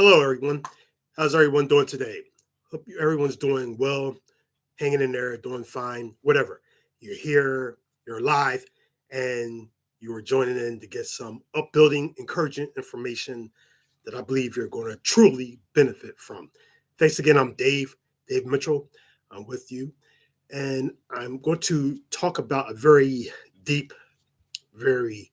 Hello, everyone. How's everyone doing today? Everyone's doing well, hanging in there, doing fine, whatever. You're here, you're alive, and you are joining in to get some upbuilding, encouraging information that I believe you're going to truly benefit from. Thanks again. I'm Dave Mitchell. I'm with you, and I'm going to talk about a very deep, very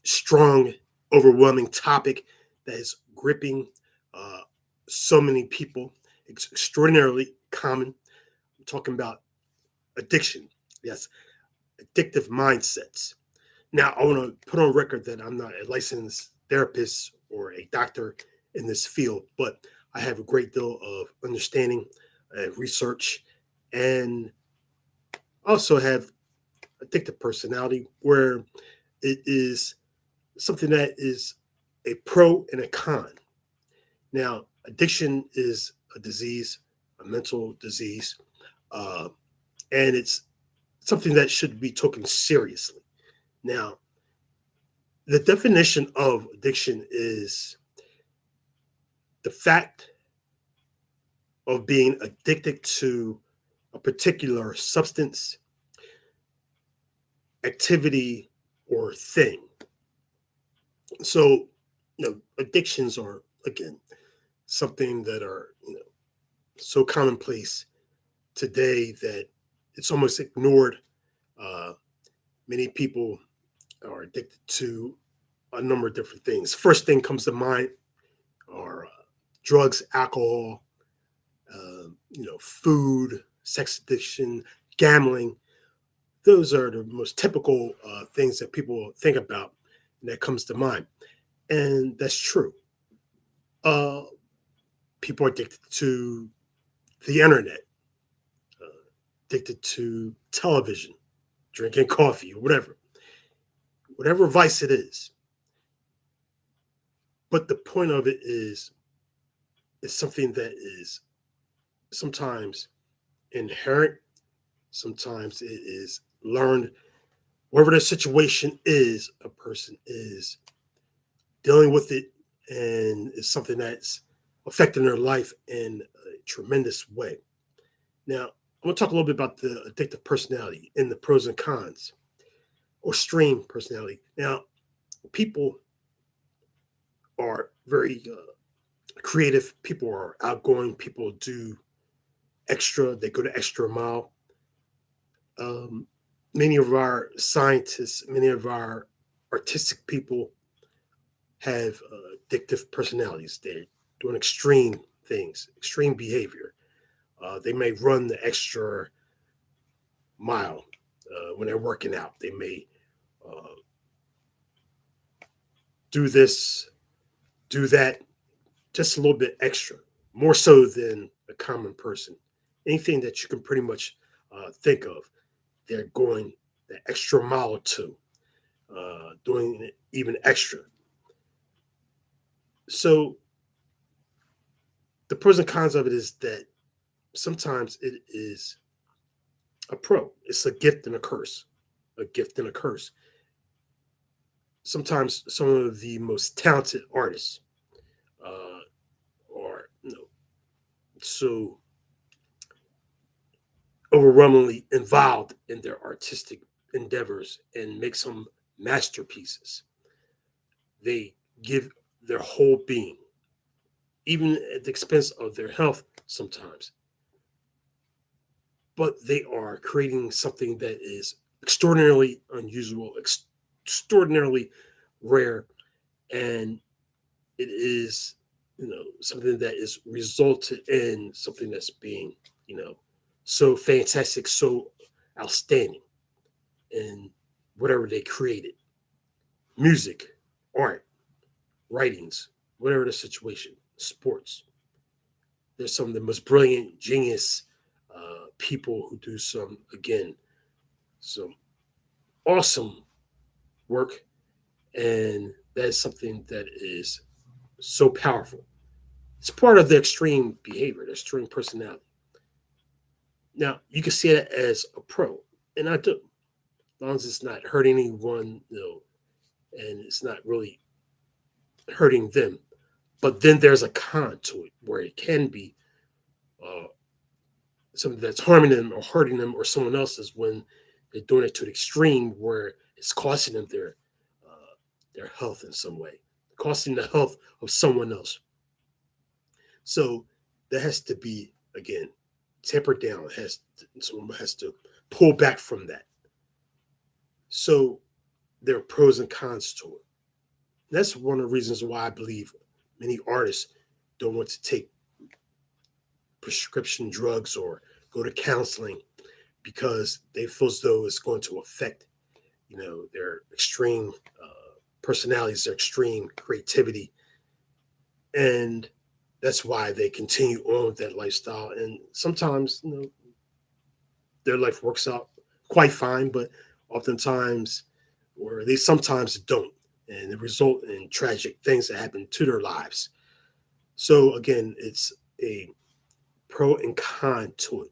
strong, overwhelming topic that is gripping uh, so many people. It's extraordinarily common. I'm talking about addiction. Yes, addictive mindsets. Now, I want to put on record that I'm not a licensed therapist or a doctor in this field, but I have a great deal of understanding and research, and also have addictive personality where it is something that is a pro and a con. Now, addiction is a disease, a mental disease, uh, and it's something that should be taken seriously. Now, the definition of addiction is the fact of being addicted to a particular substance, activity, or thing. So, addictions are, again, something that are, so commonplace today that it's almost ignored. Uh, Many people are addicted to a number of different things. First thing comes to mind are drugs, alcohol, food, sex addiction, gambling. Those are the most typical things that people think about and that comes to mind, and that's true. Uh, People are addicted to the internet, addicted to television, drinking coffee, or whatever vice it is. But the point of it is something that is sometimes inherent, sometimes it is learned. Whatever the situation is, a person is dealing with it, and it's something that's affecting their life in a tremendous way. Now, I'm going to talk a little bit about the addictive personality and the pros and cons, or stream personality. Now, people are very creative, people are outgoing, people do extra, they go the extra mile. Um, Many of our scientists, many of our artistic people have addictive personalities. They're doing extreme things, extreme behavior. They may run the extra mile when they're working out. They may uh, do this, do that, just a little bit extra, more so than a common person. Anything that you can pretty much think of, they're going the extra mile or two, doing it even extra. So the pros and cons of it is that sometimes it is a pro. It's a gift and a curse. A gift and a curse. Sometimes some of the most talented artists are, so overwhelmingly involved in their artistic endeavors and make some masterpieces. They give their whole being, even at the expense of their health sometimes. But they are creating something that is extraordinarily unusual, extraordinarily rare, and it is, something that is resulted in something that's being, so fantastic, so outstanding in whatever they created, music, art, writings, whatever the situation, sports. There's some of the most brilliant, genius people who do some awesome work, and that is something that is so powerful. It's part of the extreme behavior, the extreme personality. Now, you can see it as a pro, and I do, as long as it's not hurting anyone, and it's not really hurting them. But then there's a con to it where it can be uh, something that's harming them or hurting them or someone else's when they're doing it to the extreme where it's costing them their health in some way, costing the health of someone else. So that has to be again tempered down. Someone has to pull back from that. So there are pros and cons to it. That's one of the reasons why I believe many artists don't want to take prescription drugs or go to counseling because they feel as though it's going to affect, their extreme personalities, their extreme creativity, and that's why they continue on with that lifestyle. And sometimes, their life works out quite fine, but oftentimes, or they sometimes don't, and it result in tragic things that happen to their lives. So again, it's a pro and con to it.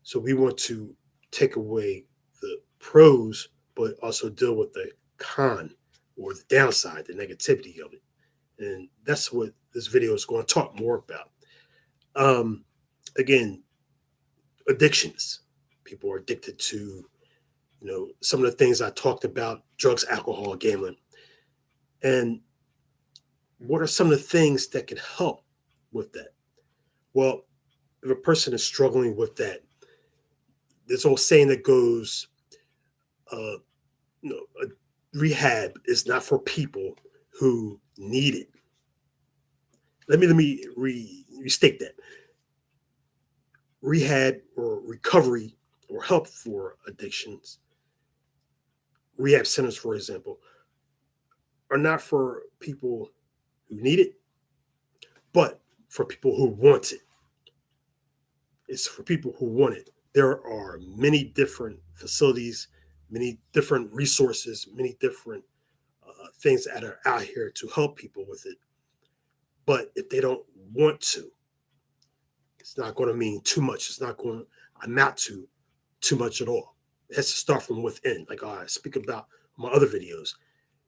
So we want to take away the pros, but also deal with the con or the downside, the negativity of it. And that's what this video is going to talk more about. Um, Again, addictions. People are addicted to, some of the things I talked about: drugs, alcohol, gambling. And what are some of the things that can help with that? Well, if a person is struggling with that, there's old saying that goes, uh, rehab is not for people who need it. Let me restate that. Rehab or recovery or help for addictions, rehab centers, for example, are not for people who need it, but for people who want it. It's for people who want it. There are many different facilities, many different resources, many different things that are out here to help people with it. But if they don't want to, it's not going to mean too much. It's not going to amount to too much at all. It has to start from within. Like I speak about in my other videos,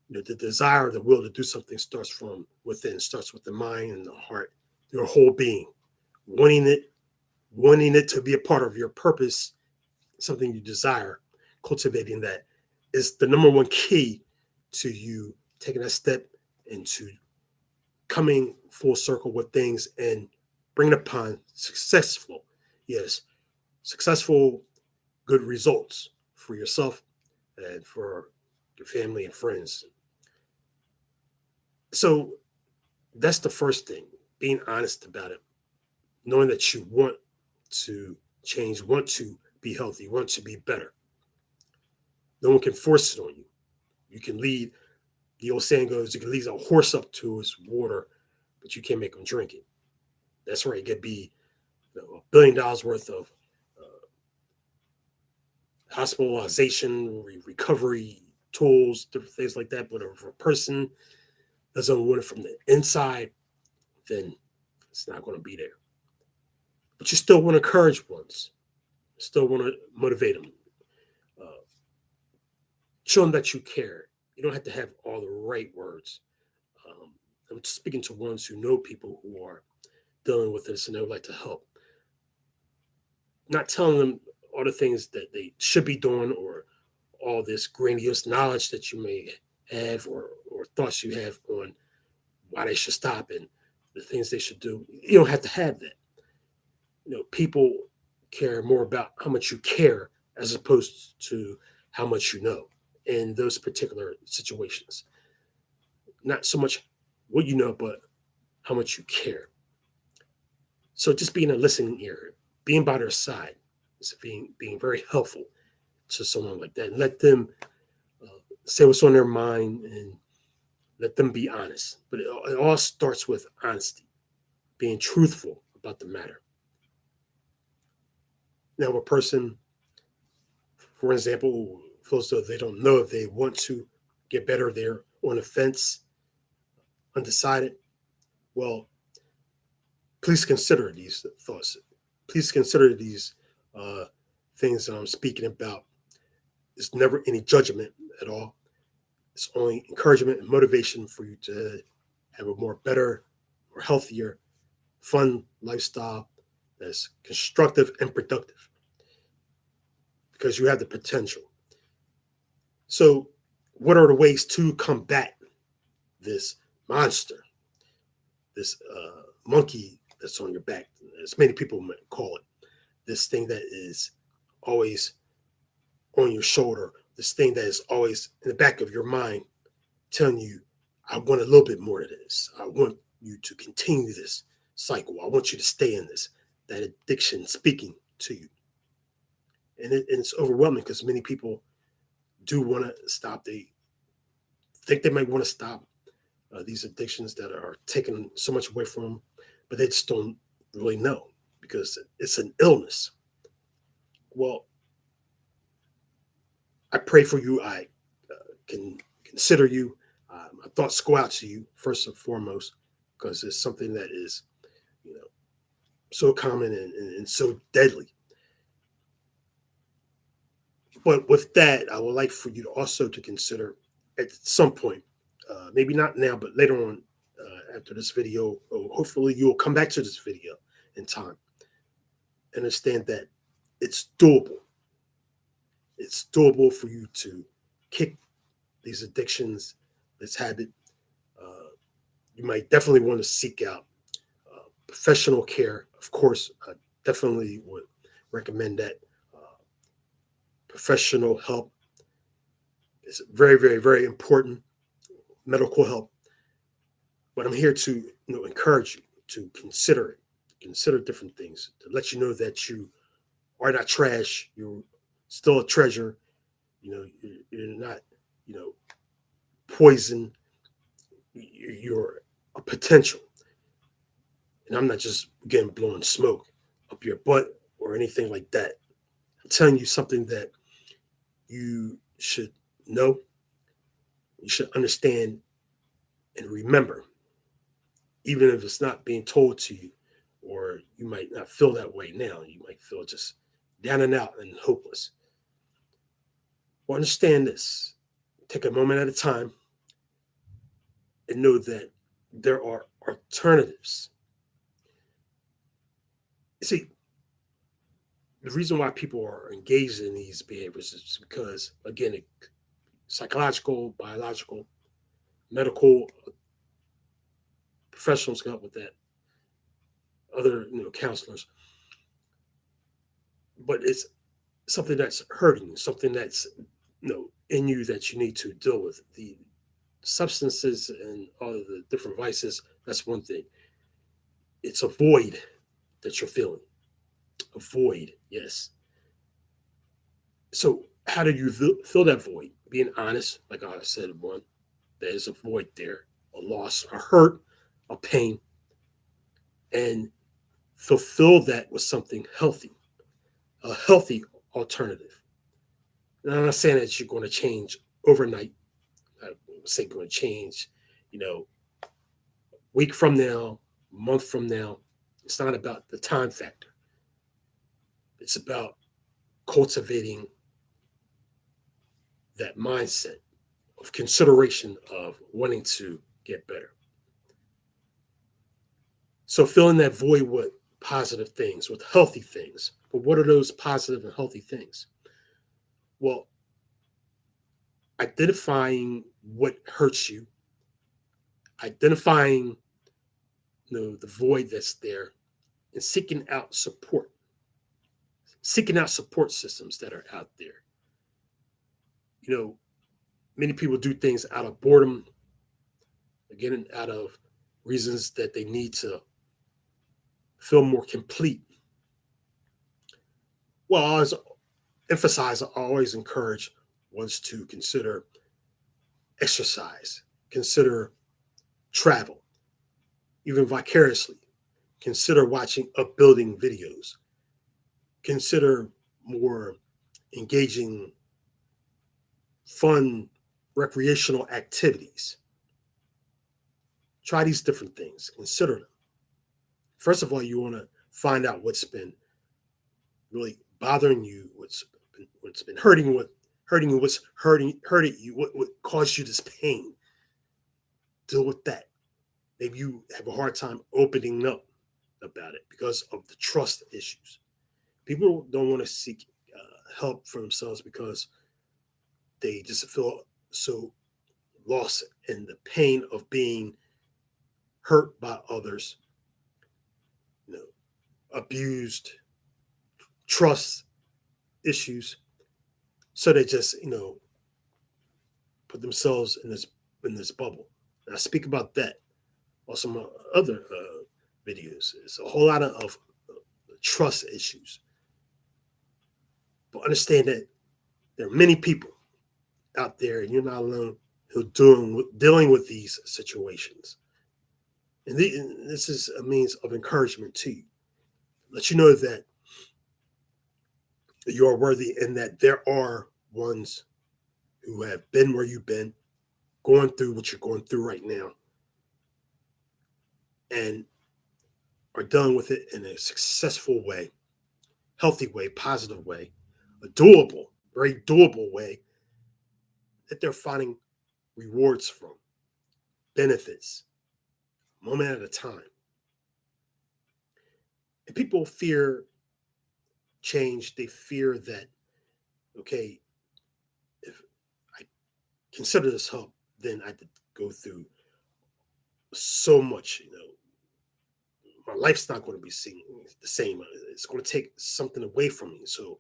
the desire, the will to do something starts from within, starts with the mind and the heart, your whole being, wanting it, wanting it to be a part of your purpose, something you desire, cultivating that is the number one key to you taking that step into coming full circle with things and bringing upon successful, yes, successful, good results for yourself and for your family and friends. So that's the first thing, being honest about it, knowing that you want to change, want to be healthy, want to be better. No one can force it on you. You can lead, the old saying goes, you can lead a horse up to his water, but you can't make him drink it. That's right. It could be $1 billion worth of hospitalization, recovery tools, different things like that. But if a person doesn't want it from the inside, then it's not going to be there. But you still want to encourage ones, still want to motivate them, uh, show them that you care. You don't have to have all the right words. Um, I'm speaking to ones who know people who are dealing with this and they would like to help. Not telling them all the things that they should be doing or all this grandiose knowledge that you may have or thoughts you have on why they should stop and the things they should do. You don't have to have that. People care more about how much you care as opposed to how much you know in those particular situations. Not so much what you know, but how much you care. So just being a listening ear, being by their side, is being very helpful to someone like that, and let them uh, say what's on their mind and let them be honest. But it all starts with honesty, being truthful about the matter. Now, a person, for example, feels though they don't know if they want to get better, they're on the fence, undecided. Well, please consider these thoughts. Please consider these uh, things that I'm speaking about. There's never any judgment at all. It's only encouragement and motivation for you to have a more better, more healthier, fun lifestyle that's constructive and productive because you have the potential. So, what are the ways to combat this monster, this monkey that's on your back, as many people might call it, this thing that is always on your shoulder, this thing that is always in the back of your mind telling you, I want a little bit more of this. I want you to continue this cycle. I want you to stay in this, that addiction speaking to you. And it's overwhelming because many people do want to stop. They think they might want to stop these addictions that are taking so much away from them, but they just don't really know because it's an illness. Well, I pray for you. I can consider you. My thoughts go out to you first and foremost because it's something that is, so common and so deadly. But with that, I would like for you to also to consider at some point, maybe not now, but later on after this video, or hopefully you'll come back to this video in time. Understand that it's doable. It's doable for you to kick these addictions, this habit. You might definitely want to seek out professional care. Of course, I definitely would recommend that. Professional help is very, very, very important. Medical help. But I'm here to encourage you to consider it. Consider different things to let you know that you are not trash. You're still a treasure. You're not, poison. You're a potential. And I'm not just, again, blowing smoke up your butt or anything like that. I'm telling you something that you should know, you should understand and remember, even if it's not being told to you, or you might not feel that way now. You might feel just down and out and hopeless. Well, understand this. Take a moment at a time and know that there are alternatives. You see, the reason why people are engaged in these behaviors is because, again, psychological, biological, medical professionals can help with that. Other, counselors. But it's something that's hurting you, something that's, in you that you need to deal with. The substances and all of the different vices, that's one thing. It's a void that you're feeling. A void, yes. So how do you fill that void? Being honest, like I said, one, there's a void there, a loss, a hurt, a pain, and fulfill that with something healthy, a healthy alternative. And I'm not saying that you're going to change overnight. I say going to change, week from now, month from now. It's not about the time factor. It's about cultivating that mindset of consideration of wanting to get better. So filling that void with positive things, with healthy things. But what are those positive and healthy things? Well, identifying what hurts you, identifying the void that's there, and seeking out support systems that are out there. Many people do things out of boredom, again, out of reasons that they need to feel more complete. Well, I always emphasize, I always encourage ones to consider exercise, consider travel, even vicariously. Consider watching upbuilding videos. Consider more engaging, fun, recreational activities. Try these different things. Consider them. First of all, you want to find out what's been really bothering you, what's been hurting you, what's hurting you, what caused you this pain. Deal with that. maybe you have a hard time opening up about it because of the trust issues. People don't want to seek help for themselves because they just feel so lost in the pain of being hurt by others, you know, abused, trust issues. So they just, put themselves in this bubble. And I speak about that on some other videos. It's a whole lot of trust issues. But understand that there are many people out there, and you're not alone, who are dealing with these situations. And this is a means of encouragement to you. Let you know that you are worthy and that there are ones who have been where you've been, going through what you're going through right now, and are dealing with it in a successful way, healthy way, positive way, a doable, very doable way that they're finding rewards from, benefits, moment at a time. And people fear change. They fear that, okay, if I consider this help, then I have to go through so much, my life's not going to be the same. It's going to take something away from me. So,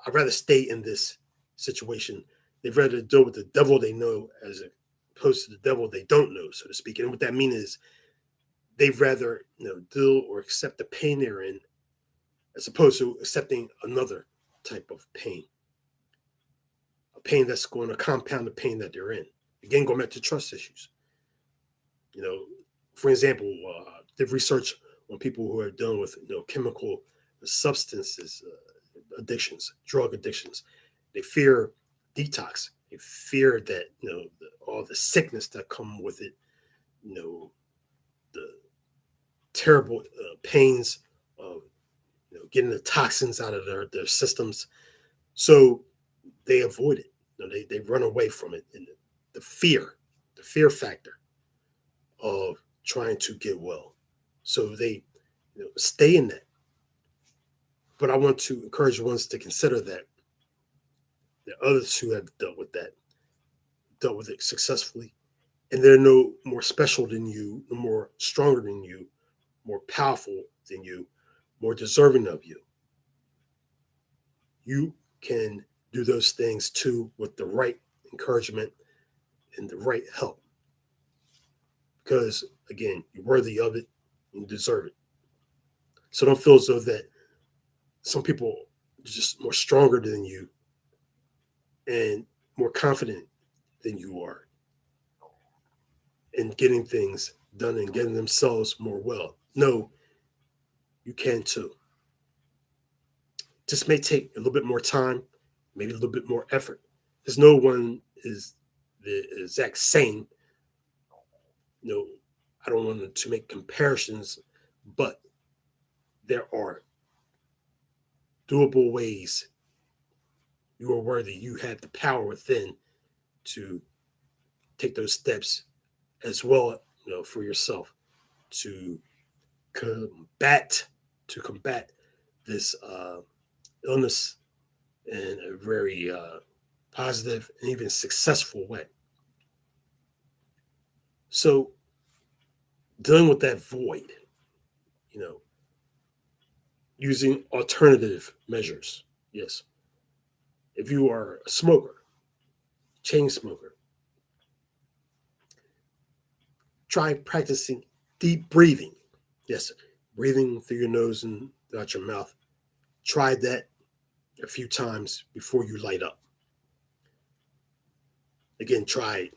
I'd rather stay in this situation. They'd rather deal with the devil they know as opposed to the devil they don't know, so to speak. And what that means is they'd rather, deal or accept the pain they're in as opposed to accepting another type of pain, a pain that's going to compound the pain that they're in. Again, going back to trust issues. For example, did research on people who are dealing with chemical substances, addictions, drug addictions. They fear detox. They fear that all the sickness that come with it, the terrible pains of getting the toxins out of their systems. So they avoid it. They run away from it. And the fear factor of trying to get well. So they stay in that. But I want to encourage ones to consider that there are others who have dealt with it successfully, and they're no more special than you, no more stronger than you, more powerful than you, more deserving of you. You can do those things too with the right encouragement and the right help. Because again, you're worthy of it and you deserve it. So don't feel as though that some people are just more stronger than you and more confident than you are in getting things done and getting themselves more well. No, you can too. Just may take a little bit more time, maybe a little bit more effort. Because no one is the exact same. I don't want to make comparisons, but there are doable ways. You are worthy. You have the power within to take those steps as well, for yourself to combat this illness in a very positive and even successful way. So dealing with that void, using alternative measures. Yes. If you are a smoker, chain smoker, try practicing deep breathing. Yes, breathing through your nose and out your mouth. Try that a few times before you light up. Again, try,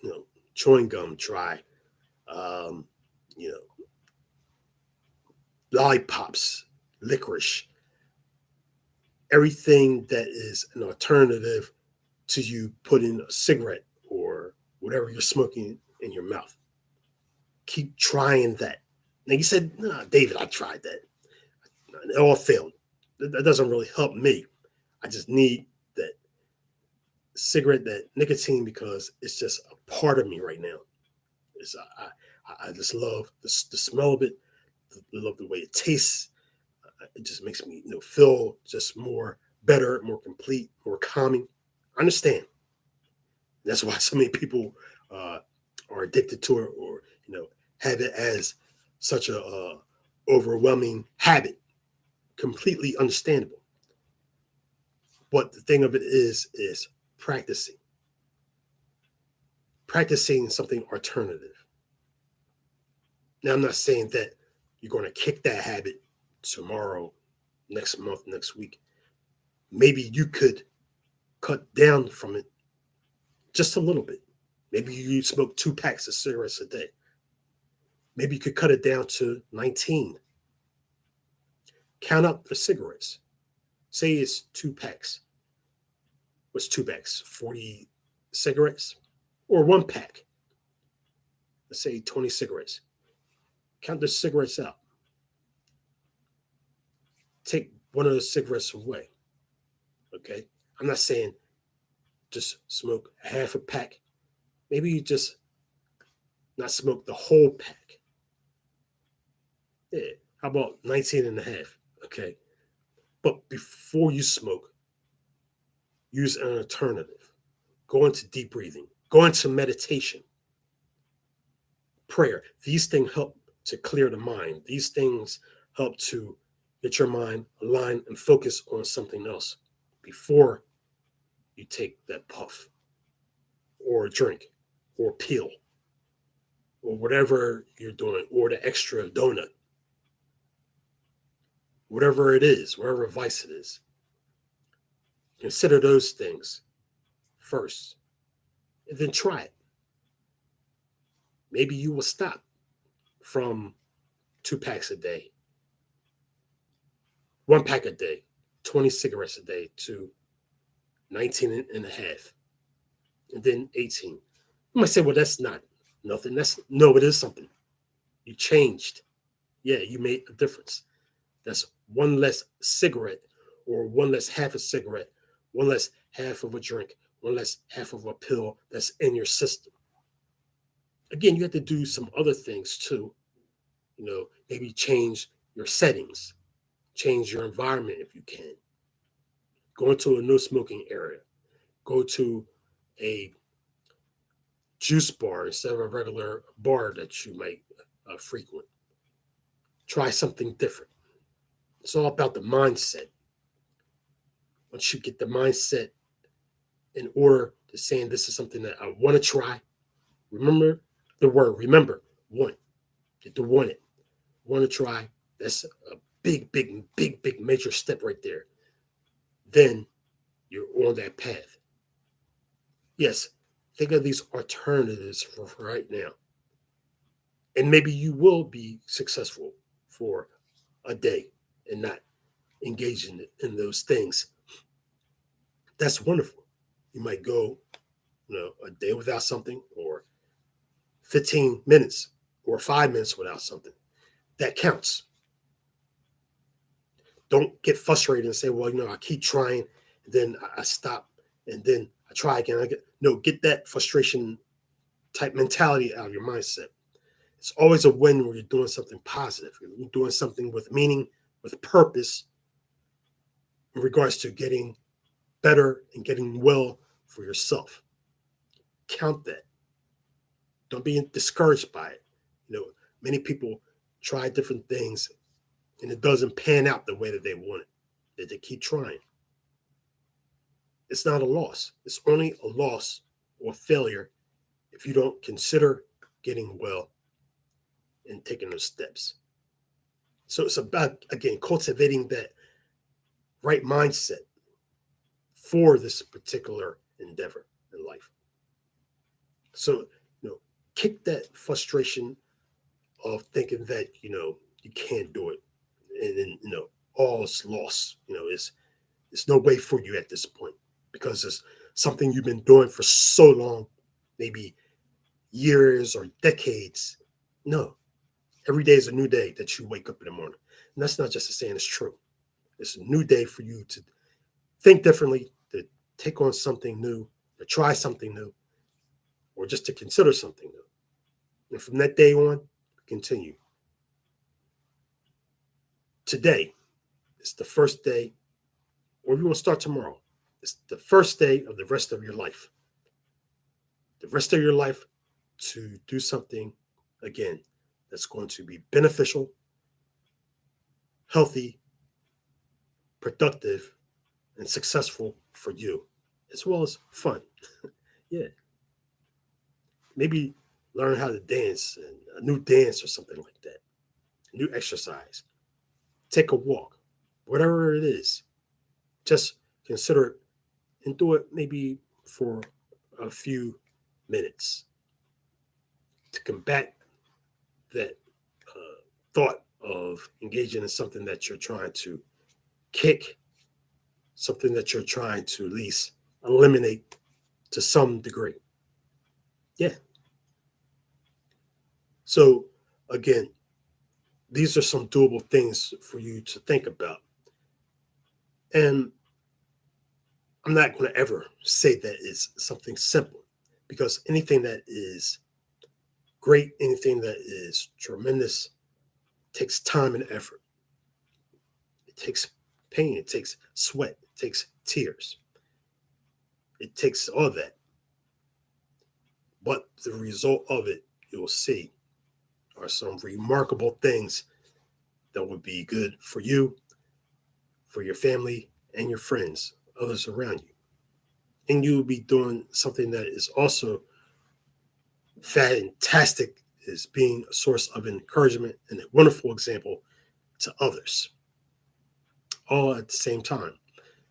chewing gum, try, lollipops, licorice, everything that is an alternative to you putting a cigarette or whatever you're smoking in your mouth. Keep trying that. Now you said, "No, David, I tried that. It all failed. That doesn't really help me. I just need that cigarette, that nicotine, because it's just a part of me right now. I just love the smell of it. I love the way it tastes. It just makes me, feel just more better, more complete, more calming. I understand. That's why so many people uh, are addicted to it, or have it as such a overwhelming habit. Completely understandable. But the thing of it is practicing something alternative. Now, I'm not saying that you're going to kick that habit tomorrow, next month, next week. Maybe you could cut down from it just a little bit. Maybe you smoke 2 packs of cigarettes a day. Maybe you could cut it down to 19. Count up the cigarettes. Say it's 2 packs. What's 2 packs? 40 cigarettes? Or 1 pack. Let's say 20 cigarettes. Count the cigarettes out. Take one of the cigarettes away. Okay? I'm not saying just smoke half a pack. Maybe you just not smoke the whole pack. Yeah. How about 19 and a half? Okay. But before you smoke, use an alternative. Go into deep breathing. Go into meditation. Prayer. These things help to clear the mind. These things help to get your mind aligned and focus on something else before you take that puff or drink or peel or whatever you're doing, or the extra donut, whatever it is, whatever vice it is. Consider those things first and then try it. Maybe you will stop from 2 packs a day, 1 pack a day, 20 cigarettes a day to 19 and a half, and then 18. You might say, well, that's not nothing. No, it is something. You changed. Yeah, you made a difference. That's one less cigarette, or one less half a cigarette, one less half of a drink, one less half of a pill that's in your system. Again, you have to do some other things too. Maybe change your settings, change your environment if you can. Go into a no smoking area. Go to a juice bar instead of a regular bar that you might frequent. Try something different. It's all about the mindset. Once you get the mindset in order to saying this is something that I want to try, remember the word, remember, want. You have to want it. Want to try. That's a big, big, big, big major step right there. Then you're on that path. Yes, think of these alternatives for right now. And maybe you will be successful for a day and not engaging in those things. That's wonderful. You might go, a day without something, or 15 minutes or 5 minutes without something. That counts. Don't get frustrated and say, well, I keep trying, and then I stop, and then I try again. Get that frustration type mentality out of your mindset. It's always a win when you're doing something positive. You're doing something with meaning, with purpose, in regards to getting better and getting well for yourself. Count that. Don't be discouraged by it. Many people try different things and it doesn't pan out the way that they want it. That they keep trying. It's not a loss. It's only a loss or failure if you don't consider getting well and taking those steps. So it's about, again, cultivating that right mindset for this particular endeavor in life. So, kick that frustration of thinking that, you can't do it. And then, all is lost. It's no way for you at this point because it's something you've been doing for so long, maybe years or decades. No, every day is a new day that you wake up in the morning. And that's not just a saying, it's true. It's a new day for you to think differently, to take on something new, to try something new, or just to consider something new. And from that day on, continue. Today is the first day, or if you want to start tomorrow, it's the first day of the rest of your life. The rest of your life to do something, again, that's going to be beneficial, healthy, productive, and successful for you, as well as fun. Yeah. Maybe learn how to dance, a new dance or something like that, a new exercise. Take a walk, whatever it is. Just consider it and do it maybe for a few minutes to combat that thought of engaging in something that you're trying to kick, something that you're trying to at least eliminate to some degree. Yeah. So, again, these are some doable things for you to think about. And I'm not going to ever say that it's something simple because anything that is great, anything that is tremendous takes time and effort. It takes pain, it takes sweat, it takes tears, it takes all that. But the result of it, you'll see, are some remarkable things that would be good for you, for your family, and your friends, others around you. And you'll be doing something that is also fantastic, is being a source of encouragement and a wonderful example to others, all at the same time.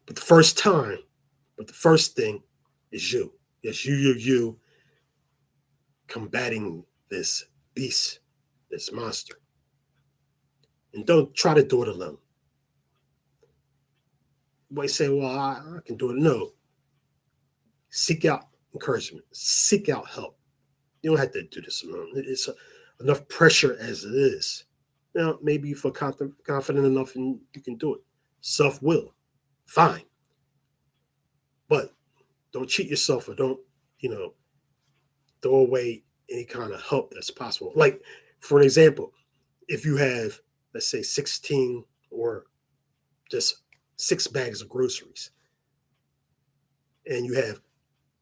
But the first thing is you. Yes, you combating this beast, this monster. And don't try to do it alone. You might say, well, I can do it. No. Seek out encouragement, seek out help. You don't have to do this alone. It's enough pressure as it is. Maybe you feel confident enough and you can do it. Self will, fine. But don't cheat yourself or don't, you know, throw away any kind of help that's possible. Like, for an example, if you have, let's say, 16 or just 6 bags of groceries and you have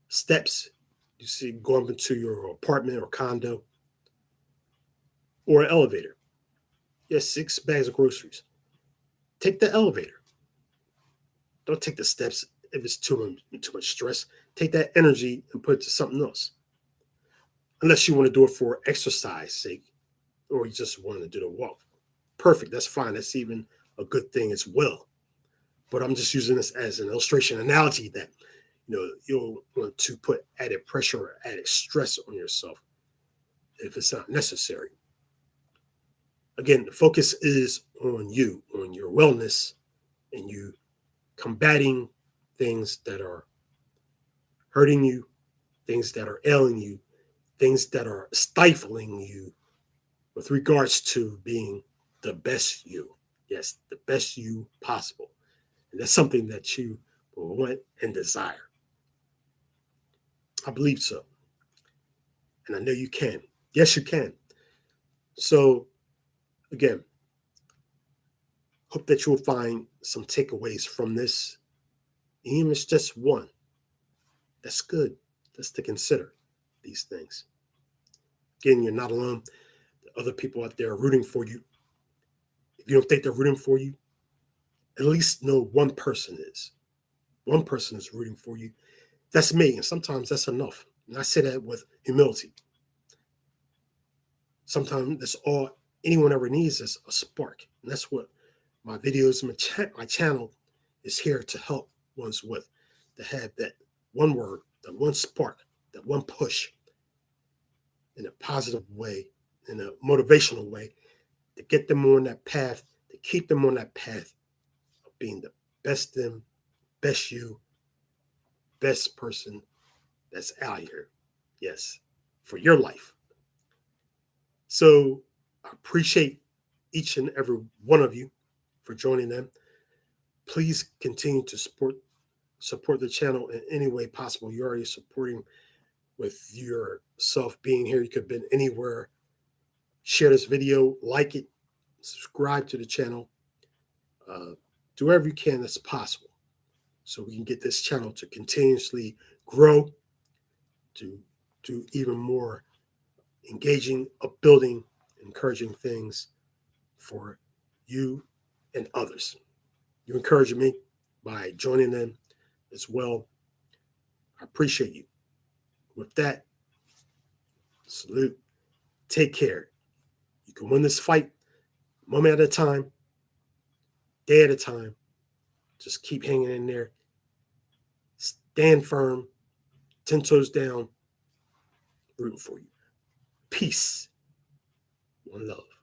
steps you see going into your apartment or condo or an elevator. You have 6 bags of groceries. Take the elevator. Don't take the steps if it's too much stress. Take that energy and put it to something else. Unless you want to do it for exercise sake or you just want to do the walk. Perfect. That's fine. That's even a good thing as well. But I'm just using this as an illustration analogy that you'll want to put added pressure or added stress on yourself if it's not necessary. Again, the focus is on you, on your wellness, and you combating things that are hurting you, things that are ailing you, things that are stifling you with regards to being the best you. Yes, the best you possible. And that's something that you will want and desire. I believe so. And I know you can. Yes, you can. So, again, hope that you'll find some takeaways from this. Even if it's just one, that's good. Just to consider these things. Again, you're not alone. There are other people out there rooting for you. If you don't think they're rooting for you, at least know one person is. One person is rooting for you. That's me. And sometimes that's enough. And I say that with humility. Sometimes that's all anyone ever needs is a spark. And that's what my videos, my channel is here to help ones with. To have that one word, that one spark, that one push in a positive way, in a motivational way, to get them on that path, to keep them on that path of being the best them, best you, best person that's out here. Yes, for your life. So I appreciate each and every one of you for joining them. Please continue to support the channel in any way possible. You're already supporting with yourself being here. You could have been anywhere. Share this video, like it, subscribe to the channel. Do whatever you can that's possible so we can get this channel to continuously grow, to do even more engaging, upbuilding, encouraging things for you and others. You encourage me by joining them as well. I appreciate you. With that, salute. Take care. You can win this fight moment at a time, day at a time. Just keep hanging in there. Stand firm, 10 toes down, rooting for you. Peace. One love.